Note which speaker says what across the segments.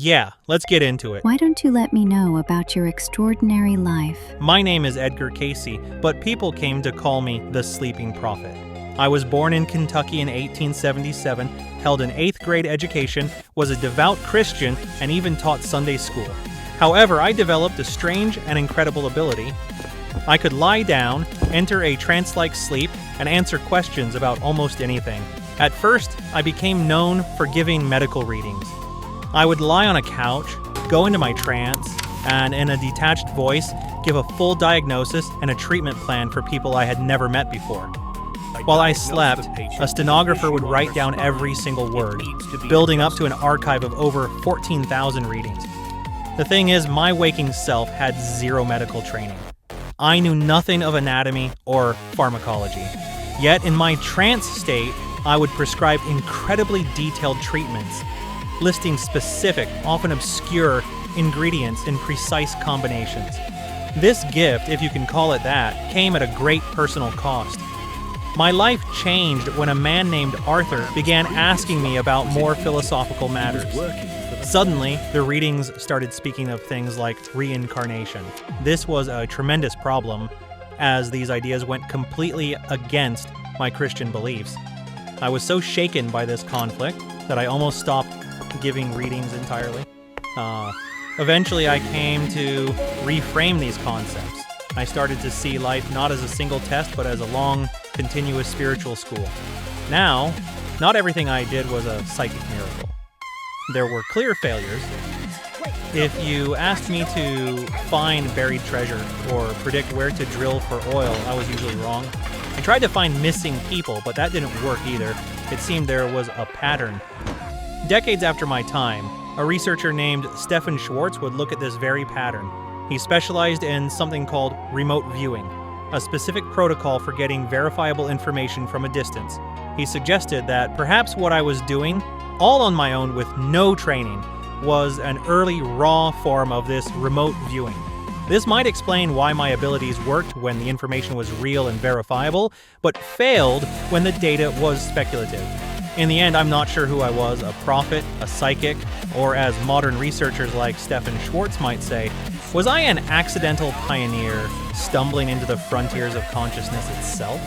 Speaker 1: Yeah, let's get into it.
Speaker 2: Why don't you let me know about your extraordinary life?
Speaker 1: My name is Edgar Cayce, but people came to call me the Sleeping Prophet. I was born in Kentucky in 1877, held an 8th grade education, was a devout Christian, and even taught Sunday school. However, I developed a strange and incredible ability. I could lie down, enter a trance-like sleep, and answer questions about almost anything. At first, I became known for giving medical readings. I would lie on a couch, go into my trance, and in a detached voice, give a full diagnosis and a treatment plan for people I had never met before. While I slept, a stenographer would write down every single word, building up to an archive of over 14,000 readings. The thing is, my waking self had zero medical training. I knew nothing of anatomy or pharmacology. Yet in my trance state, I would prescribe incredibly detailed treatments, listing specific, often obscure, ingredients in precise combinations. This gift, if you can call it that, came at a great personal cost. My life changed when a man named Arthur began asking me about more philosophical matters. Suddenly, the readings started speaking of things like reincarnation. This was a tremendous problem, as these ideas went completely against my Christian beliefs. I was so shaken by this conflict that I almost stopped giving readings entirely. Eventually, I came to reframe these concepts. I started to see life not as a single test, but as a long, continuous spiritual school. Now, not everything I did was a psychic miracle. There were clear failures. If you asked me to find buried treasure or predict where to drill for oil, I was usually wrong. I tried to find missing people, but that didn't work either. It seemed there was a pattern. Decades after my time, a researcher named Stephan Schwartz would look at this very pattern. He specialized in something called remote viewing, a specific protocol for getting verifiable information from a distance. He suggested that perhaps what I was doing, all on my own with no training, was an early raw form of this remote viewing. This might explain why my abilities worked when the information was real and verifiable, but failed when the data was speculative. In the end, I'm not sure who I was, a prophet, a psychic, or as modern researchers like Stephan Schwartz might say, was I an accidental pioneer stumbling into the frontiers of consciousness itself?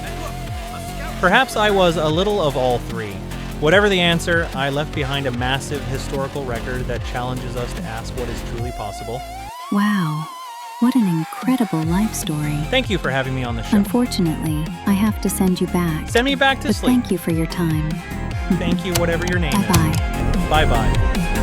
Speaker 1: Perhaps I was a little of all three. Whatever the answer, I left behind a massive historical record that challenges us to ask what is truly possible.
Speaker 2: Wow, what an incredible life story.
Speaker 1: Thank you for having me on the show.
Speaker 2: Unfortunately, I have to send you back.
Speaker 1: Send me back to
Speaker 2: But
Speaker 1: sleep.
Speaker 2: thank you for your time.
Speaker 1: Thank you, whatever your name
Speaker 2: Bye-bye.
Speaker 1: is. Bye-bye.